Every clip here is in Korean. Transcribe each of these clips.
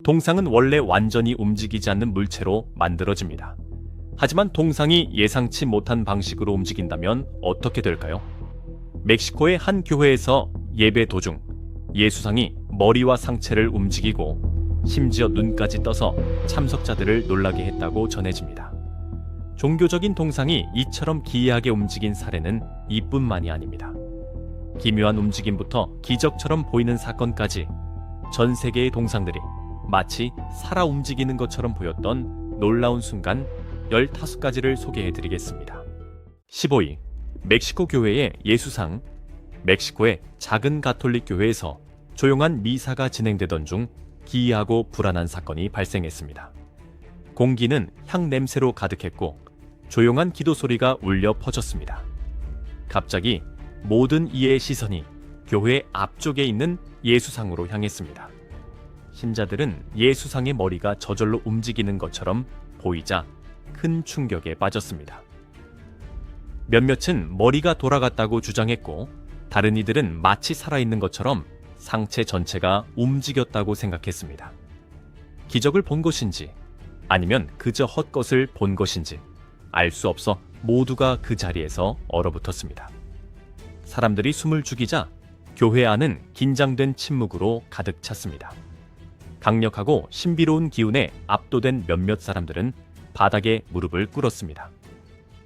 동상은 원래 완전히 움직이지 않는 물체로 만들어집니다. 하지만 동상이 예상치 못한 방식으로 움직인다면 어떻게 될까요? 멕시코의 한 교회에서 예배 도중 예수상이 머리와 상체를 움직이고 심지어 눈까지 떠서 참석자들을 놀라게 했다고 전해집니다. 종교적인 동상이 이처럼 기이하게 움직인 사례는 이뿐만이 아닙니다. 기묘한 움직임부터 기적처럼 보이는 사건까지 전 세계의 동상들이 마치 살아 움직이는 것처럼 보였던 놀라운 순간 15가지를 소개해드리겠습니다. 15위, 멕시코 교회의 예수상. 멕시코의 작은 가톨릭 교회에서 조용한 미사가 진행되던 중 기이하고 불안한 사건이 발생했습니다. 공기는 향 냄새로 가득했고 조용한 기도 소리가 울려 퍼졌습니다. 갑자기 모든 이의 시선이 교회 앞쪽에 있는 예수상으로 향했습니다. 신자들은 예수상의 머리가 저절로 움직이는 것처럼 보이자 큰 충격에 빠졌습니다. 몇몇은 머리가 돌아갔다고 주장했고, 다른 이들은 마치 살아있는 것처럼 상체 전체가 움직였다고 생각했습니다. 기적을 본 것인지 아니면 그저 헛것을 본 것인지 알 수 없어 모두가 그 자리에서 얼어붙었습니다. 사람들이 숨을 죽이자 교회 안은 긴장된 침묵으로 가득 찼습니다. 강력하고 신비로운 기운에 압도된 몇몇 사람들은 바닥에 무릎을 꿇었습니다.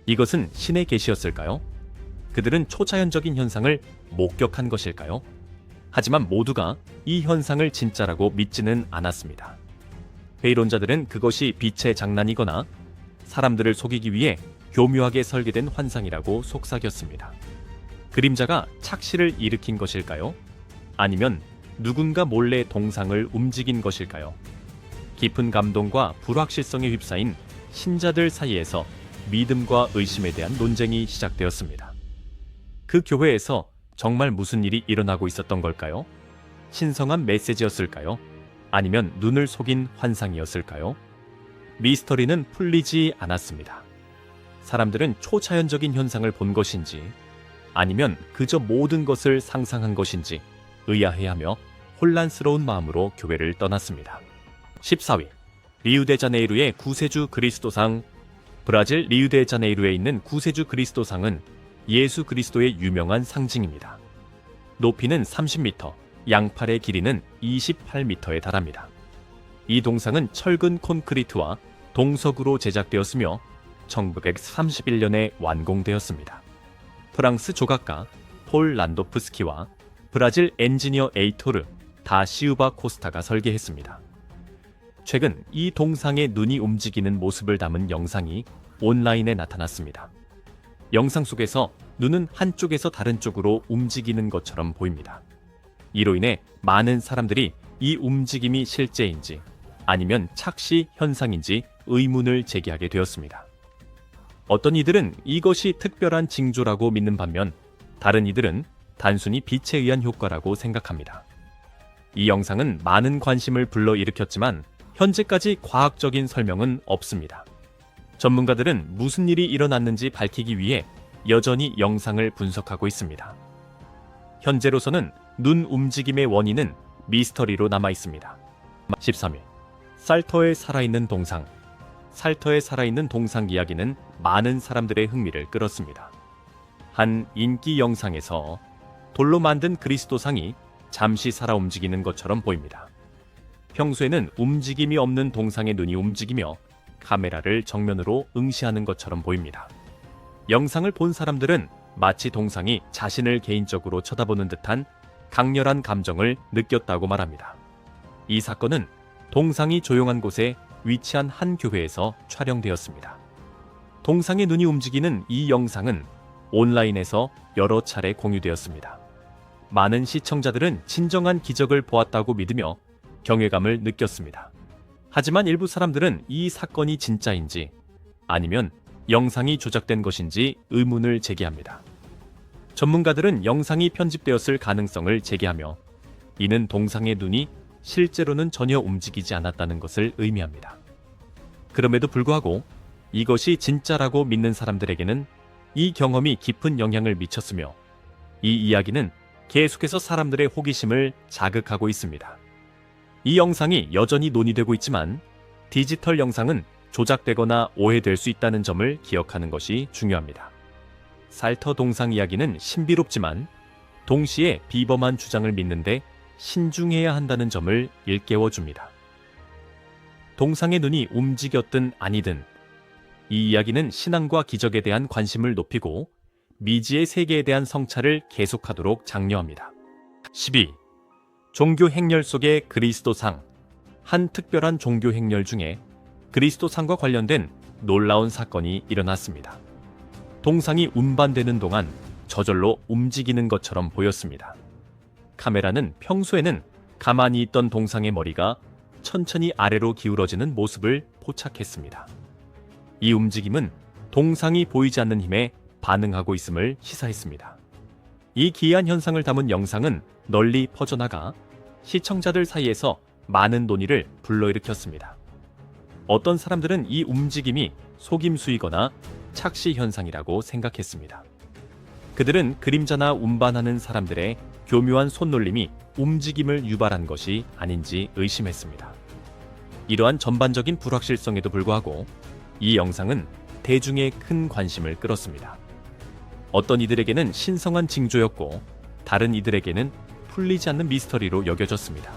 이것은 신의 계시였을까요? 그들은 초자연적인 현상을 목격한 것일까요? 하지만 모두가 이 현상을 진짜라고 믿지는 않았습니다. 회의론자들은 그것이 빛의 장난이거나 사람들을 속이기 위해 교묘하게 설계된 환상이라고 속삭였습니다. 그림자가 착시를 일으킨 것일까요? 아니면 누군가 몰래 동상을 움직인 것일까요? 깊은 감동과 불확실성에 휩싸인 신자들 사이에서 믿음과 의심에 대한 논쟁이 시작되었습니다. 그 교회에서 정말 무슨 일이 일어나고 있었던 걸까요? 신성한 메시지였을까요? 아니면 눈을 속인 환상이었을까요? 미스터리는 풀리지 않았습니다. 사람들은 초자연적인 현상을 본 것인지 아니면 그저 모든 것을 상상한 것인지 의아해하며 혼란스러운 마음으로 교회를 떠났습니다. 14위, 리우데자네이루의 구세주 그리스도상. 브라질 리우데자네이루에 있는 구세주 그리스도상은 예수 그리스도의 유명한 상징입니다. 높이는 30m, 양팔의 길이는 28m에 달합니다. 이 동상은 철근 콘크리트와 동석으로 제작되었으며 1931년에 완공되었습니다. 프랑스 조각가 폴 란도프스키와 브라질 엔지니어 에이토르 다 시우바 코스타가 설계했습니다. 최근 이 동상의 눈이 움직이는 모습을 담은 영상이 온라인에 나타났습니다. 영상 속에서 눈은 한쪽에서 다른 쪽으로 움직이는 것처럼 보입니다. 이로 인해 많은 사람들이 이 움직임이 실제인지 아니면 착시 현상인지 의문을 제기하게 되었습니다. 어떤 이들은 이것이 특별한 징조라고 믿는 반면 다른 이들은 단순히 빛에 의한 효과라고 생각합니다. 이 영상은 많은 관심을 불러일으켰지만 현재까지 과학적인 설명은 없습니다. 전문가들은 무슨 일이 일어났는지 밝히기 위해 여전히 영상을 분석하고 있습니다. 현재로서는 눈 움직임의 원인은 미스터리로 남아 있습니다. 13위, 살터에 살아있는 동상. 살터에 살아있는 동상 이야기는 많은 사람들의 흥미를 끌었습니다. 한 인기 영상에서 돌로 만든 그리스도상이 잠시 살아 움직이는 것처럼 보입니다. 평소에는 움직임이 없는 동상의 눈이 움직이며 카메라를 정면으로 응시하는 것처럼 보입니다. 영상을 본 사람들은 마치 동상이 자신을 개인적으로 쳐다보는 듯한 강렬한 감정을 느꼈다고 말합니다. 이 사건은 동상이 조용한 곳에 위치한 한 교회에서 촬영되었습니다. 동상의 눈이 움직이는 이 영상은 온라인에서 여러 차례 공유되었습니다. 많은 시청자들은 진정한 기적을 보았다고 믿으며 경외감을 느꼈습니다. 하지만 일부 사람들은 이 사건이 진짜인지 아니면 영상이 조작된 것인지 의문을 제기합니다. 전문가들은 영상이 편집되었을 가능성을 제기하며 이는 동상의 눈이 실제로는 전혀 움직이지 않았다는 것을 의미합니다. 그럼에도 불구하고 이것이 진짜라고 믿는 사람들에게는 이 경험이 깊은 영향을 미쳤으며 이 이야기는 계속해서 사람들의 호기심을 자극하고 있습니다. 이 영상이 여전히 논의되고 있지만 디지털 영상은 조작되거나 오해될 수 있다는 점을 기억하는 것이 중요합니다. 살터 동상 이야기는 신비롭지만 동시에 비범한 주장을 믿는데 신중해야 한다는 점을 일깨워줍니다. 동상의 눈이 움직였든 아니든 이 이야기는 신앙과 기적에 대한 관심을 높이고 미지의 세계에 대한 성찰을 계속하도록 장려합니다. 12. 종교 행렬 속의 그리스도상. 한 특별한 종교 행렬 중에 그리스도상과 관련된 놀라운 사건이 일어났습니다. 동상이 운반되는 동안 저절로 움직이는 것처럼 보였습니다. 카메라는 평소에는 가만히 있던 동상의 머리가 천천히 아래로 기울어지는 모습을 포착했습니다. 이 움직임은 동상이 보이지 않는 힘에 반응하고 있음을 시사했습니다. 이 기이한 현상을 담은 영상은 널리 퍼져나가 시청자들 사이에서 많은 논의를 불러일으켰습니다. 어떤 사람들은 이 움직임이 속임수이거나 착시 현상이라고 생각했습니다. 그들은 그림자나 운반하는 사람들의 교묘한 손놀림이 움직임을 유발한 것이 아닌지 의심했습니다. 이러한 전반적인 불확실성에도 불구하고 이 영상은 대중의 큰 관심을 끌었습니다. 어떤 이들에게는 신성한 징조였고 다른 이들에게는 풀리지 않는 미스터리로 여겨졌습니다.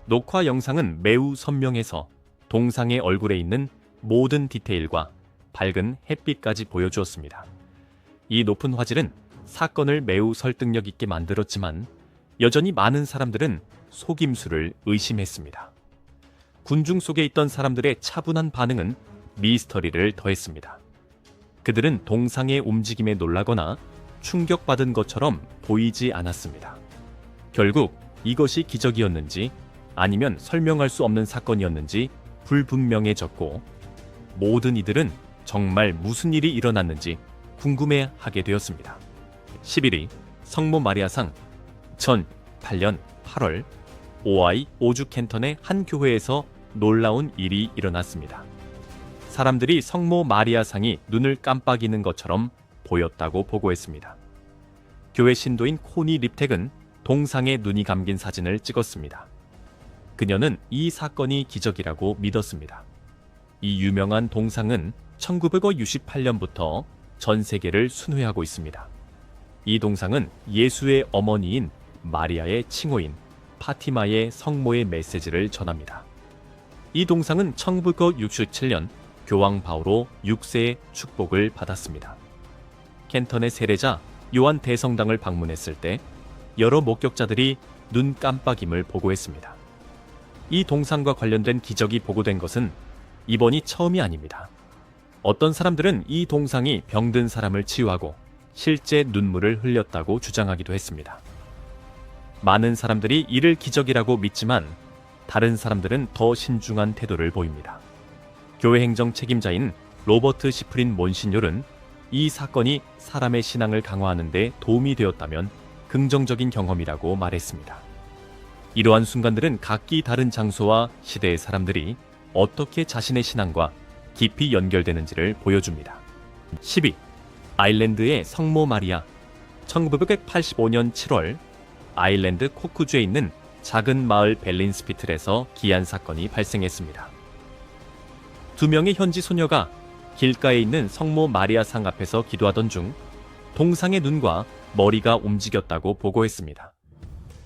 녹화 영상은 매우 선명해서 동상의 얼굴에 있는 모든 디테일과 밝은 햇빛까지 보여주었습니다. 이 높은 화질은 사건을 매우 설득력 있게 만들었지만 여전히 많은 사람들은 속임수를 의심했습니다. 군중 속에 있던 사람들의 차분한 반응은 미스터리를 더했습니다. 그들은 동상의 움직임에 놀라거나 충격받은 것처럼 보이지 않았습니다. 결국 이것이 기적이었는지 아니면 설명할 수 없는 사건이었는지 불분명해졌고 모든 이들은 정말 무슨 일이 일어났는지 궁금해하게 되었습니다. 11위 성모 마리아상. 2008년 8월 오하이 오주 캔턴의 한 교회에서 놀라운 일이 일어났습니다. 사람들이 성모 마리아상이 눈을 깜빡이는 것처럼 보였다고 보고했습니다. 교회 신도인 코니 립텍은 동상에 눈이 감긴 사진을 찍었습니다. 그녀는 이 사건이 기적이라고 믿었습니다. 이 유명한 동상은 1968년부터 전 세계를 순회하고 있습니다. 이 동상은 예수의 어머니인 마리아의 칭호인 파티마의 성모의 메시지를 전합니다. 이 동상은 1967년 교황 바오로 6세의 축복을 받았습니다. 캔턴의 세례자 요한 대성당을 방문했을 때 여러 목격자들이 눈 깜빡임을 보고했습니다. 이 동상과 관련된 기적이 보고된 것은 이번이 처음이 아닙니다. 어떤 사람들은 이 동상이 병든 사람을 치유하고 실제 눈물을 흘렸다고 주장하기도 했습니다. 많은 사람들이 이를 기적이라고 믿지만 다른 사람들은 더 신중한 태도를 보입니다. 교회 행정 책임자인 로버트 시프린 몬시뇨는 이 사건이 사람의 신앙을 강화하는 데 도움이 되었다면 긍정적인 경험이라고 말했습니다. 이러한 순간들은 각기 다른 장소와 시대의 사람들이 어떻게 자신의 신앙과 깊이 연결되는지를 보여줍니다. 12. 아일랜드의 성모 마리아. 1985년 7월 아일랜드 코크주에 있는 작은 마을 벨린스피틀에서 기이한 사건이 발생했습니다. 두 명의 현지 소녀가 길가에 있는 성모 마리아 상 앞에서 기도하던 중 동상의 눈과 머리가 움직였다고 보고했습니다.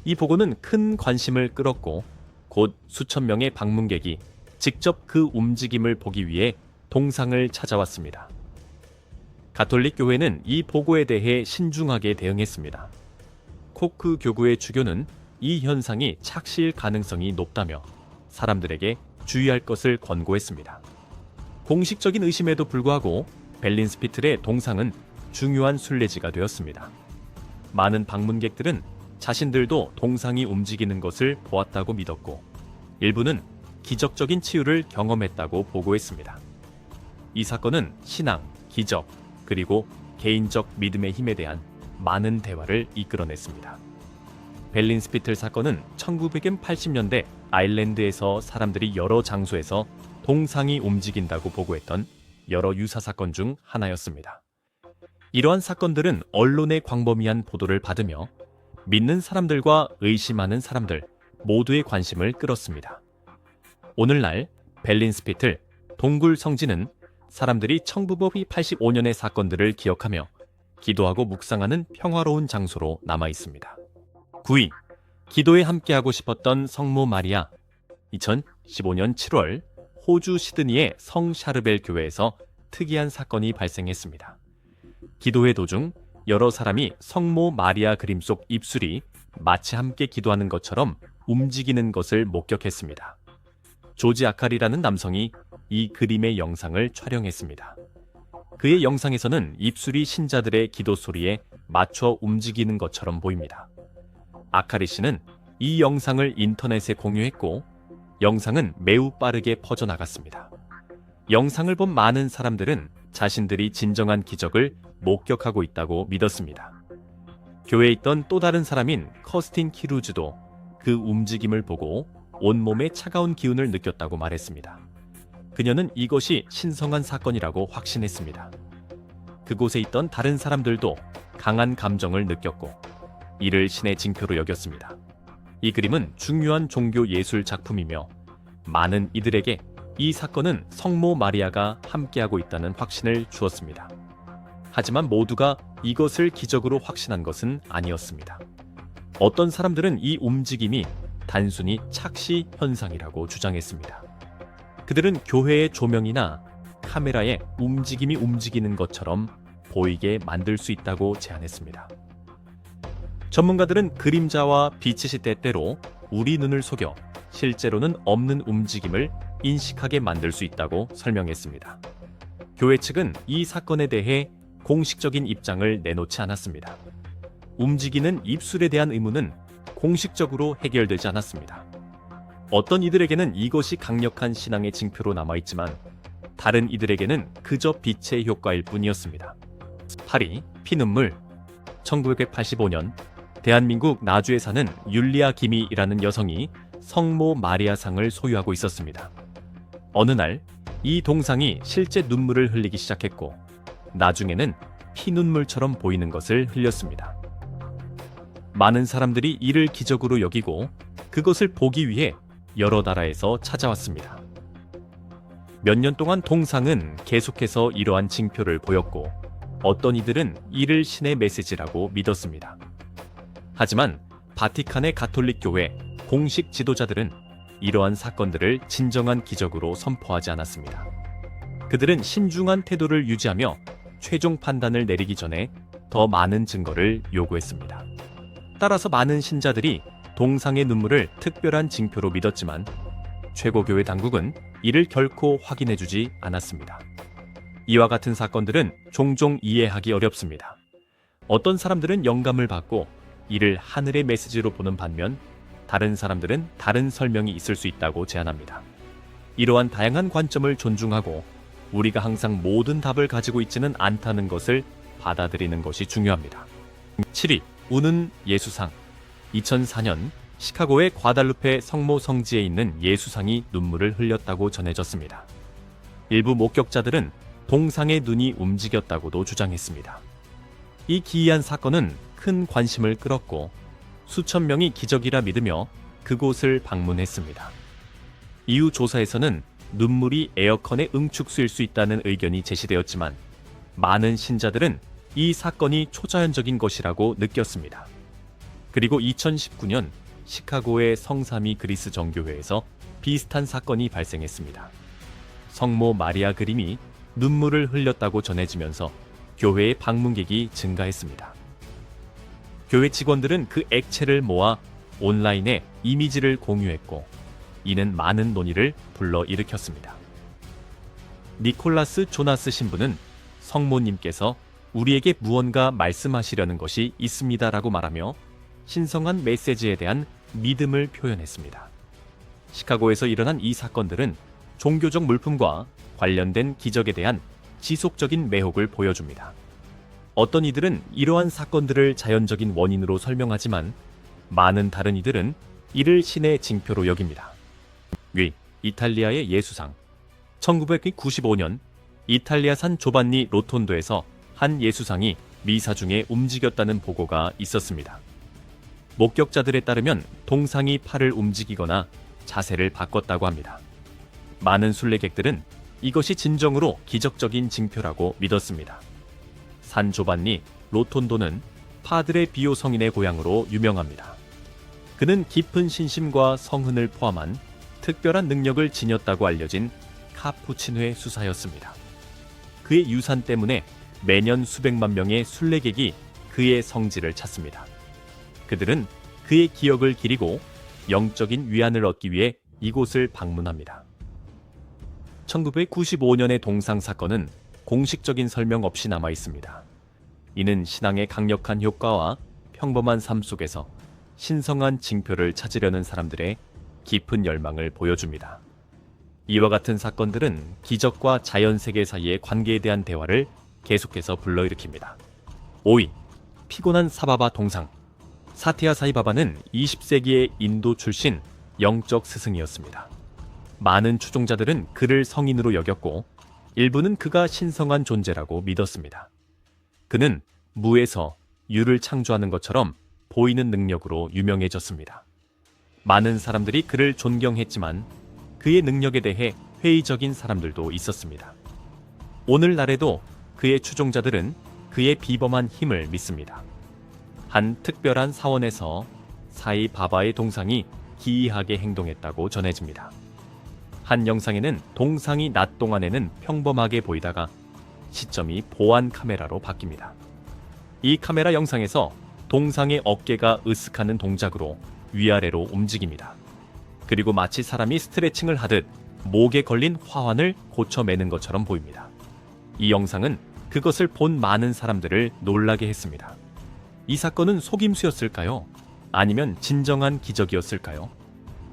이 보고는 큰 관심을 끌었고 곧 수천 명의 방문객이 직접 그 움직임을 보기 위해 동상을 찾아왔습니다. 가톨릭 교회는 이 보고에 대해 신중하게 대응했습니다. 코크 교구의 주교는 이 현상이 착시일 가능성이 높다며 사람들에게 주의할 것을 권고했습니다. 공식적인 의심에도 불구하고 벨린스피틀의 동상은 중요한 순례지가 되었습니다. 많은 방문객들은 자신들도 동상이 움직이는 것을 보았다고 믿었고 일부는 기적적인 치유를 경험했다고 보고했습니다. 이 사건은 신앙, 기적, 그리고 개인적 믿음의 힘에 대한 많은 대화를 이끌어냈습니다. 벨린스피틀 사건은 1980년대 아일랜드에서 사람들이 여러 장소에서 동상이 움직인다고 보고했던 여러 유사 사건 중 하나였습니다. 이러한 사건들은 언론의 광범위한 보도를 받으며 믿는 사람들과 의심하는 사람들, 모두의 관심을 끌었습니다. 오늘날 벨린스피틀 동굴 성지는 사람들이 1985년의 사건들을 기억하며 기도하고 묵상하는 평화로운 장소로 남아 있습니다. 9위. 기도에 함께하고 싶었던 성모 마리아. 2015년 7월 호주 시드니의 성 샤르벨 교회에서 특이한 사건이 발생했습니다. 기도회 도중 여러 사람이 성모 마리아 그림 속 입술이 마치 함께 기도하는 것처럼 움직이는 것을 목격했습니다. 조지 아칼이라는 남성이 이 그림의 영상을 촬영했습니다. 그의 영상에서는 입술이 신자들의 기도 소리에 맞춰 움직이는 것처럼 보입니다. 아카리 씨는 이 영상을 인터넷에 공유했고 영상은 매우 빠르게 퍼져나갔습니다. 영상을 본 많은 사람들은 자신들이 진정한 기적을 목격하고 있다고 믿었습니다. 교회에 있던 또 다른 사람인 커스틴 키루즈도 그 움직임을 보고 온몸에 차가운 기운을 느꼈다고 말했습니다. 그녀는 이것이 신성한 사건이라고 확신했습니다. 그곳에 있던 다른 사람들도 강한 감정을 느꼈고 이를 신의 징표로 여겼습니다. 이 그림은 중요한 종교 예술 작품이며 많은 이들에게 이 사건은 성모 마리아가 함께하고 있다는 확신을 주었습니다. 하지만 모두가 이것을 기적으로 확신한 것은 아니었습니다. 어떤 사람들은 이 움직임이 단순히 착시 현상이라고 주장했습니다. 그들은 교회의 조명이나 카메라에 움직임이 움직이는 것처럼 보이게 만들 수 있다고 제안했습니다. 전문가들은 그림자와 빛이 때때로 우리 눈을 속여 실제로는 없는 움직임을 인식하게 만들 수 있다고 설명했습니다. 교회 측은 이 사건에 대해 공식적인 입장을 내놓지 않았습니다. 움직이는 입술에 대한 의문은 공식적으로 해결되지 않았습니다. 어떤 이들에게는 이것이 강력한 신앙의 징표로 남아있지만 다른 이들에게는 그저 빛의 효과일 뿐이었습니다. 8위. 피눈물. 1985년 대한민국 나주에 사는 율리아 기미이라는 여성이 성모 마리아상을 소유하고 있었습니다. 어느 날 이 동상이 실제 눈물을 흘리기 시작했고 나중에는 피눈물처럼 보이는 것을 흘렸습니다. 많은 사람들이 이를 기적으로 여기고 그것을 보기 위해 여러 나라에서 찾아왔습니다. 몇 년 동안 동상은 계속해서 이러한 징표를 보였고 어떤 이들은 이를 신의 메시지라고 믿었습니다. 하지만 바티칸의 가톨릭 교회 공식 지도자들은 이러한 사건들을 진정한 기적으로 선포하지 않았습니다. 그들은 신중한 태도를 유지하며 최종 판단을 내리기 전에 더 많은 증거를 요구했습니다. 따라서 많은 신자들이 동상의 눈물을 특별한 징표로 믿었지만 최고교회 당국은 이를 결코 확인해주지 않았습니다. 이와 같은 사건들은 종종 이해하기 어렵습니다. 어떤 사람들은 영감을 받고 이를 하늘의 메시지로 보는 반면 다른 사람들은 다른 설명이 있을 수 있다고 제안합니다. 이러한 다양한 관점을 존중하고 우리가 항상 모든 답을 가지고 있지는 않다는 것을 받아들이는 것이 중요합니다. 7위. 우는 예수상. 2004년 시카고의 과달루페 성모 성지에 있는 예수상이 눈물을 흘렸다고 전해졌습니다. 일부 목격자들은 동상의 눈이 움직였다고도 주장했습니다. 이 기이한 사건은 큰 관심을 끌었고 수천 명이 기적이라 믿으며 그곳을 방문했습니다. 이후 조사에서는 눈물이 에어컨의 응축수일 수 있다는 의견이 제시되었지만 많은 신자들은 이 사건이 초자연적인 것이라고 느꼈습니다. 그리고 2019년 시카고의 성삼위 그리스 정교회에서 비슷한 사건이 발생했습니다. 성모 마리아 그림이 눈물을 흘렸다고 전해지면서 교회의 방문객이 증가했습니다. 교회 직원들은 그 액체를 모아 온라인에 이미지를 공유했고 이는 많은 논의를 불러일으켰습니다. 니콜라스 조나스 신부는 성모님께서 우리에게 무언가 말씀하시려는 것이 있습니다라고 말하며 신성한 메시지에 대한 믿음을 표현했습니다. 시카고에서 일어난 이 사건들은 종교적 물품과 관련된 기적에 대한 지속적인 매혹을 보여줍니다. 어떤 이들은 이러한 사건들을 자연적인 원인으로 설명하지만 많은 다른 이들은 이를 신의 징표로 여깁니다. 위. 이탈리아의 예수상. 1995년 이탈리아산 조반니 로톤도에서 한 예수상이 미사 중에 움직였다는 보고가 있었습니다. 목격자들에 따르면 동상이 팔을 움직이거나 자세를 바꿨다고 합니다. 많은 순례객들은 이것이 진정으로 기적적인 징표라고 믿었습니다. 산 조반니 로톤도는 파드레 비오 성인의 고향으로 유명합니다. 그는 깊은 신심과 성흔을 포함한 특별한 능력을 지녔다고 알려진 카푸치노의 수사였습니다. 그의 유산 때문에 매년 수백만 명의 순례객이 그의 성지를 찾습니다. 그들은 그의 기억을 기리고 영적인 위안을 얻기 위해 이곳을 방문합니다. 1995년의 동상 사건은 공식적인 설명 없이 남아 있습니다. 이는 신앙의 강력한 효과와 평범한 삶 속에서 신성한 징표를 찾으려는 사람들의 깊은 열망을 보여줍니다. 이와 같은 사건들은 기적과 자연 세계 사이의 관계에 대한 대화를 계속해서 불러일으킵니다. 5위, 피곤한 사바바 동상. 사티아 사이바바는 20세기의 인도 출신 영적 스승이었습니다. 많은 추종자들은 그를 성인으로 여겼고 일부는 그가 신성한 존재라고 믿었습니다. 그는 무에서 유를 창조하는 것처럼 보이는 능력으로 유명해졌습니다. 많은 사람들이 그를 존경했지만 그의 능력에 대해 회의적인 사람들도 있었습니다. 오늘날에도 그의 추종자들은 그의 비범한 힘을 믿습니다. 한 특별한 사원에서 사이 바바의 동상이 기이하게 행동했다고 전해집니다. 한 영상에는 동상이 낮 동안에는 평범하게 보이다가 시점이 보안 카메라로 바뀝니다. 이 카메라 영상에서 동상의 어깨가 으쓱하는 동작으로 위아래로 움직입니다. 그리고 마치 사람이 스트레칭을 하듯 목에 걸린 화환을 고쳐매는 것처럼 보입니다. 이 영상은 그것을 본 많은 사람들을 놀라게 했습니다. 이 사건은 속임수였을까요? 아니면 진정한 기적이었을까요?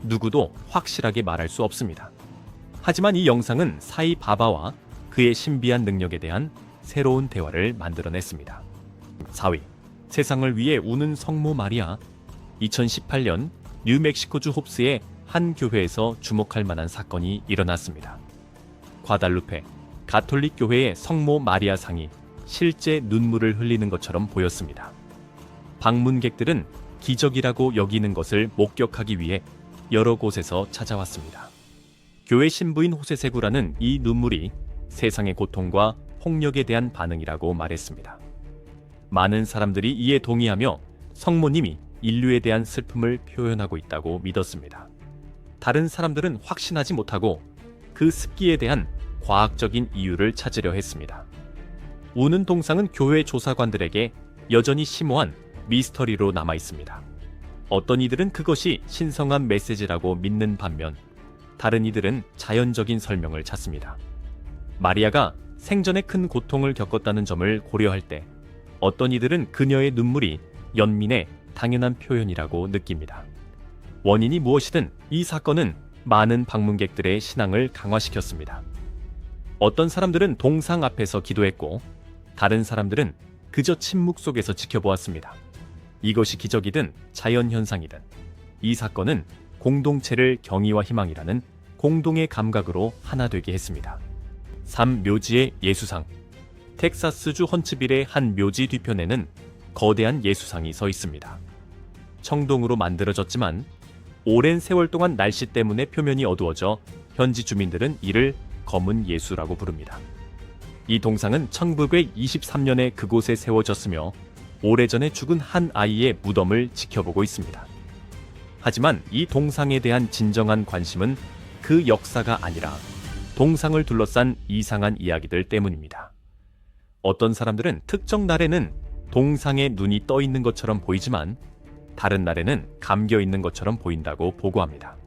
누구도 확실하게 말할 수 없습니다. 하지만 이 영상은 사이 바바와 그의 신비한 능력에 대한 새로운 대화를 만들어냈습니다. 4위, 세상을 위해 우는 성모 마리아. 2018년 뉴멕시코주 홉스의 한 교회에서 주목할 만한 사건이 일어났습니다. 과달루페 가톨릭 교회의 성모 마리아 상이 실제 눈물을 흘리는 것처럼 보였습니다. 방문객들은 기적이라고 여기는 것을 목격하기 위해 여러 곳에서 찾아왔습니다. 교회 신부인 호세세구라는 이 눈물이 세상의 고통과 폭력에 대한 반응이라고 말했습니다. 많은 사람들이 이에 동의하며 성모님이 인류에 대한 슬픔을 표현하고 있다고 믿었습니다. 다른 사람들은 확신하지 못하고 그 습기에 대한 과학적인 이유를 찾으려 했습니다. 우는 동상은 교회 조사관들에게 여전히 심오한 미스터리로 남아 있습니다. 어떤 이들은 그것이 신성한 메시지라고 믿는 반면 다른 이들은 자연적인 설명을 찾습니다. 마리아가 생전에 큰 고통을 겪었다는 점을 고려할 때 어떤 이들은 그녀의 눈물이 연민의 당연한 표현이라고 느낍니다. 원인이 무엇이든 이 사건은 많은 방문객들의 신앙을 강화시켰습니다. 어떤 사람들은 동상 앞에서 기도했고 다른 사람들은 그저 침묵 속에서 지켜보았습니다. 이것이 기적이든 자연현상이든 이 사건은 공동체를 경의와 희망이라는 공동의 감각으로 하나 되게 했습니다. 3. 묘지의 예수상. 텍사스주 헌츠빌의 한 묘지 뒤편에는 거대한 예수상이 서 있습니다. 청동으로 만들어졌지만 오랜 세월 동안 날씨 때문에 표면이 어두워져 현지 주민들은 이를 검은 예수라고 부릅니다. 이 동상은 1923년에 그곳에 세워졌으며 오래전에 죽은 한 아이의 무덤을 지켜보고 있습니다. 하지만 이 동상에 대한 진정한 관심은 그 역사가 아니라 동상을 둘러싼 이상한 이야기들 때문입니다. 어떤 사람들은 특정 날에는 동상에 눈이 떠 있는 것처럼 보이지만 다른 날에는 감겨 있는 것처럼 보인다고 보고합니다.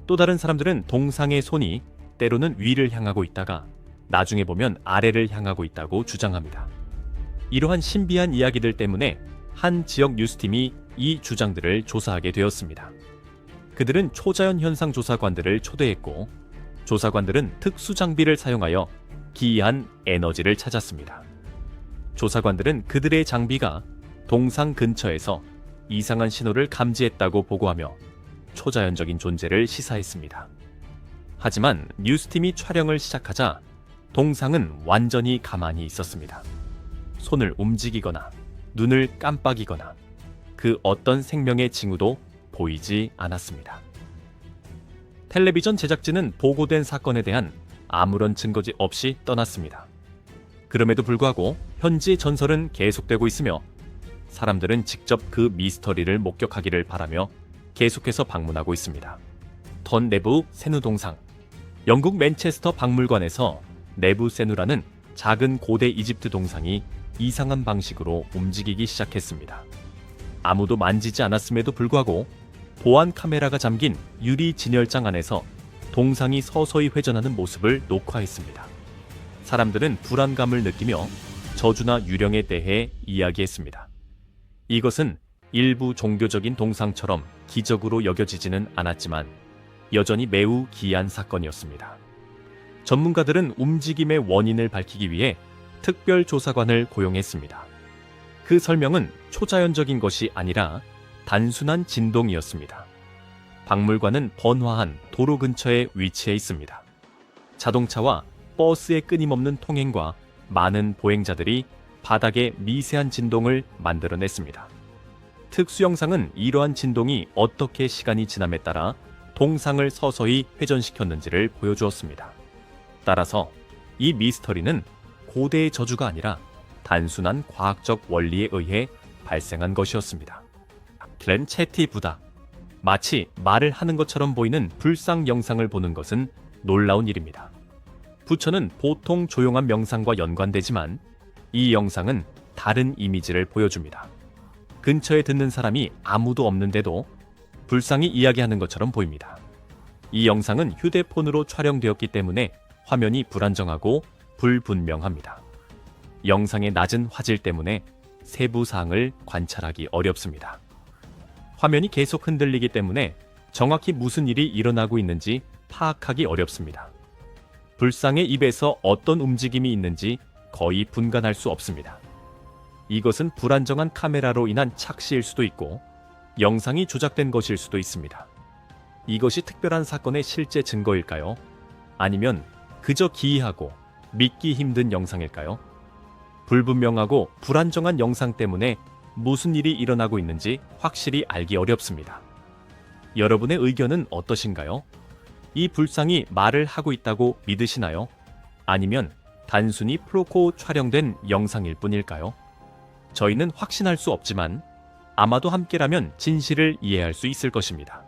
또 다른 사람들은 동상의 손이 때로는 위를 향하고 있다가 나중에 보면 아래를 향하고 있다고 주장합니다. 이러한 신비한 이야기들 때문에 한 지역 뉴스팀이 이 주장들을 조사하게 되었습니다. 그들은 초자연 현상 조사관들을 초대했고 조사관들은 특수 장비를 사용하여 기이한 에너지를 찾았습니다. 조사관들은 그들의 장비가 동상 근처에서 이상한 신호를 감지했다고 보고하며 초자연적인 존재를 시사했습니다. 하지만 뉴스팀이 촬영을 시작하자 동상은 완전히 가만히 있었습니다. 손을 움직이거나 눈을 깜빡이거나 그 어떤 생명의 징후도 보이지 않았습니다. 텔레비전 제작진은 보고된 사건에 대한 아무런 증거지 없이 떠났습니다. 그럼에도 불구하고 현지 전설은 계속되고 있으며 사람들은 직접 그 미스터리를 목격하기를 바라며 계속해서 방문하고 있습니다. 턴 네부 세누 동상. 영국 맨체스터 박물관에서 네부 세누라는 작은 고대 이집트 동상이 이상한 방식으로 움직이기 시작했습니다. 아무도 만지지 않았음에도 불구하고 보안 카메라가 잠긴 유리 진열장 안에서 동상이 서서히 회전하는 모습을 녹화했습니다. 사람들은 불안감을 느끼며 저주나 유령에 대해 이야기했습니다. 이것은 일부 종교적인 동상처럼 기적으로 여겨지지는 않았지만 여전히 매우 기이한 사건이었습니다. 전문가들은 움직임의 원인을 밝히기 위해 특별조사관을 고용했습니다. 그 설명은 초자연적인 것이 아니라 단순한 진동이었습니다. 박물관은 번화한 도로 근처에 위치해 있습니다. 자동차와 버스의 끊임없는 통행과 많은 보행자들이 바닥에 미세한 진동을 만들어냈습니다. 특수 영상은 이러한 진동이 어떻게 시간이 지남에 따라 동상을 서서히 회전시켰는지를 보여주었습니다. 따라서 이 미스터리는 고대의 저주가 아니라 단순한 과학적 원리에 의해 발생한 것이었습니다. 글렌 채티 부다. 마치 말을 하는 것처럼 보이는 불상 영상을 보는 것은 놀라운 일입니다. 부처는 보통 조용한 명상과 연관되지만 이 영상은 다른 이미지를 보여줍니다. 근처에 듣는 사람이 아무도 없는데도 불상이 이야기하는 것처럼 보입니다. 이 영상은 휴대폰으로 촬영되었기 때문에 화면이 불안정하고 불분명합니다. 영상의 낮은 화질 때문에 세부 사항을 관찰하기 어렵습니다. 화면이 계속 흔들리기 때문에 정확히 무슨 일이 일어나고 있는지 파악하기 어렵습니다. 불상의 입에서 어떤 움직임이 있는지 거의 분간할 수 없습니다. 이것은 불안정한 카메라로 인한 착시일 수도 있고 영상이 조작된 것일 수도 있습니다. 이것이 특별한 사건의 실제 증거일까요? 아니면 그저 기이하고 믿기 힘든 영상일까요? 불분명하고 불안정한 영상 때문에 무슨 일이 일어나고 있는지 확실히 알기 어렵습니다. 여러분의 의견은 어떠신가요? 이 불상이 말을 하고 있다고 믿으시나요? 아니면 단순히 프로코 촬영된 영상일 뿐일까요? 저희는 확신할 수 없지만 아마도 함께라면 진실을 이해할 수 있을 것입니다.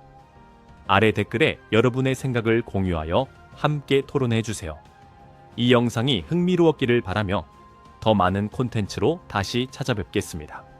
아래 댓글에 여러분의 생각을 공유하여 함께 토론해 주세요. 이 영상이 흥미로웠기를 바라며 더 많은 콘텐츠로 다시 찾아뵙겠습니다.